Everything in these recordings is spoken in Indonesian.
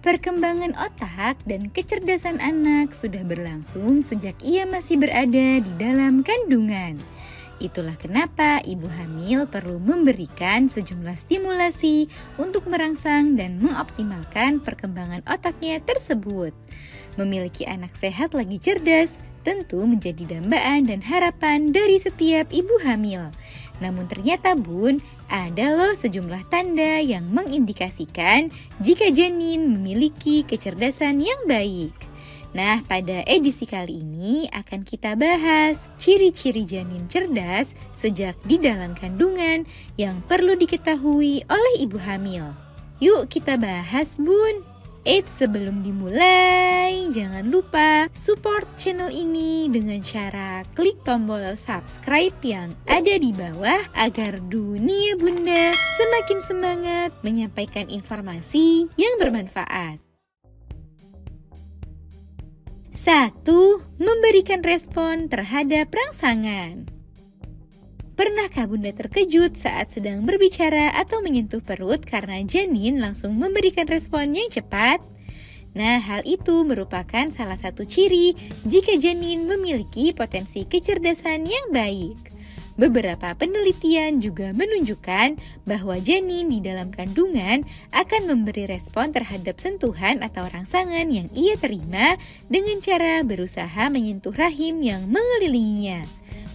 Perkembangan otak dan kecerdasan anak sudah berlangsung sejak ia masih berada di dalam kandungan. Itulah kenapa ibu hamil perlu memberikan sejumlah stimulasi untuk merangsang dan mengoptimalkan perkembangan otaknya tersebut. Memiliki anak sehat lagi cerdas tentu menjadi dambaan dan harapan dari setiap ibu hamil. Namun ternyata Bun, ada loh sejumlah tanda yang mengindikasikan jika janin memiliki kecerdasan yang baik. Nah, pada edisi kali ini akan kita bahas ciri-ciri janin cerdas sejak di dalam kandungan yang perlu diketahui oleh ibu hamil. Yuk kita bahas Bun. Sebelum dimulai, jangan lupa support channel ini dengan cara klik tombol subscribe yang ada di bawah agar dunia Bunda semakin semangat menyampaikan informasi yang bermanfaat. 1. Memberikan respon terhadap rangsangan. Pernahkah Bunda terkejut saat sedang berbicara atau menyentuh perut karena janin langsung memberikan respon yang cepat? Nah, hal itu merupakan salah satu ciri jika janin memiliki potensi kecerdasan yang baik. Beberapa penelitian juga menunjukkan bahwa janin di dalam kandungan akan memberi respon terhadap sentuhan atau rangsangan yang ia terima dengan cara berusaha menyentuh rahim yang mengelilinginya.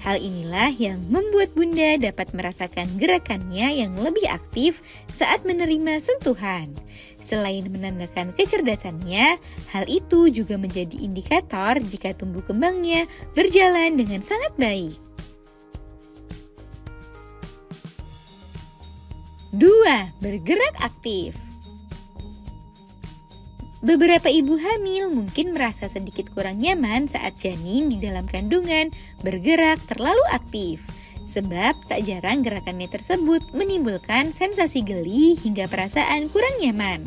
Hal inilah yang membuat Bunda dapat merasakan gerakannya yang lebih aktif saat menerima sentuhan. Selain menandakan kecerdasannya, hal itu juga menjadi indikator jika tumbuh kembangnya berjalan dengan sangat baik. 2. Bergerak aktif. Beberapa ibu hamil mungkin merasa sedikit kurang nyaman saat janin di dalam kandungan bergerak terlalu aktif. Sebab tak jarang gerakannya tersebut menimbulkan sensasi geli hingga perasaan kurang nyaman.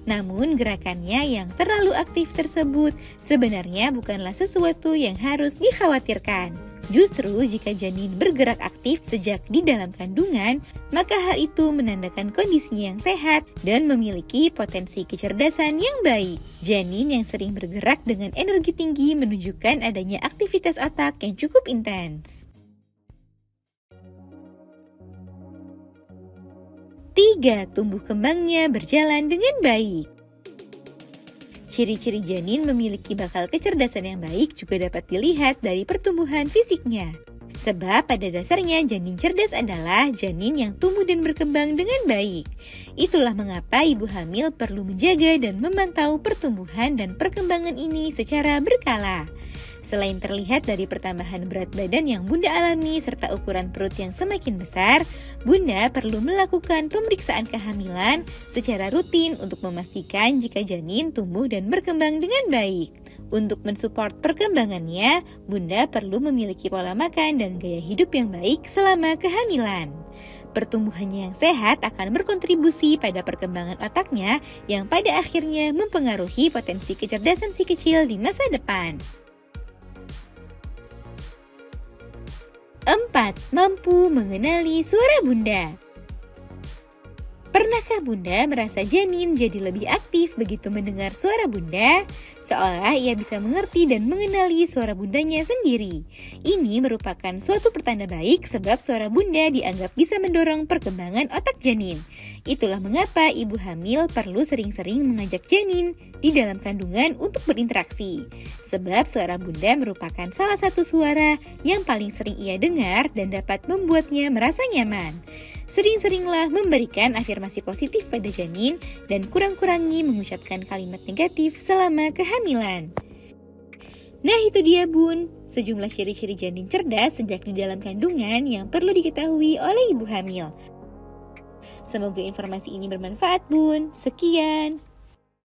Namun gerakannya yang terlalu aktif tersebut sebenarnya bukanlah sesuatu yang harus dikhawatirkan. Justru jika janin bergerak aktif sejak di dalam kandungan, maka hal itu menandakan kondisinya yang sehat dan memiliki potensi kecerdasan yang baik. Janin yang sering bergerak dengan energi tinggi menunjukkan adanya aktivitas otak yang cukup intens. 3. Tumbuh kembangnya berjalan dengan baik. Ciri-ciri janin memiliki bakal kecerdasan yang baik juga dapat dilihat dari pertumbuhan fisiknya. Sebab pada dasarnya janin cerdas adalah janin yang tumbuh dan berkembang dengan baik. Itulah mengapa ibu hamil perlu menjaga dan memantau pertumbuhan dan perkembangan ini secara berkala. Selain terlihat dari pertambahan berat badan yang Bunda alami serta ukuran perut yang semakin besar, Bunda perlu melakukan pemeriksaan kehamilan secara rutin untuk memastikan jika janin tumbuh dan berkembang dengan baik. Untuk mensupport perkembangannya, Bunda perlu memiliki pola makan dan gaya hidup yang baik selama kehamilan. Pertumbuhannya yang sehat akan berkontribusi pada perkembangan otaknya yang pada akhirnya mempengaruhi potensi kecerdasan si kecil di masa depan. 4. Mampu mengenali suara Bunda. Pernahkah Bunda merasa janin jadi lebih aktif begitu mendengar suara Bunda? Seolah ia bisa mengerti dan mengenali suara Bundanya sendiri. Ini merupakan suatu pertanda baik sebab suara Bunda dianggap bisa mendorong perkembangan otak janin. Itulah mengapa ibu hamil perlu sering-sering mengajak janin di dalam kandungan untuk berinteraksi. Sebab suara Bunda merupakan salah satu suara yang paling sering ia dengar dan dapat membuatnya merasa nyaman. Sering-seringlah memberikan afirmasi positif pada janin dan kurang-kurangi mengucapkan kalimat negatif selama kehamilan. Nah itu dia Bun, sejumlah ciri-ciri janin cerdas sejak di dalam kandungan yang perlu diketahui oleh ibu hamil. Semoga informasi ini bermanfaat Bun. Sekian.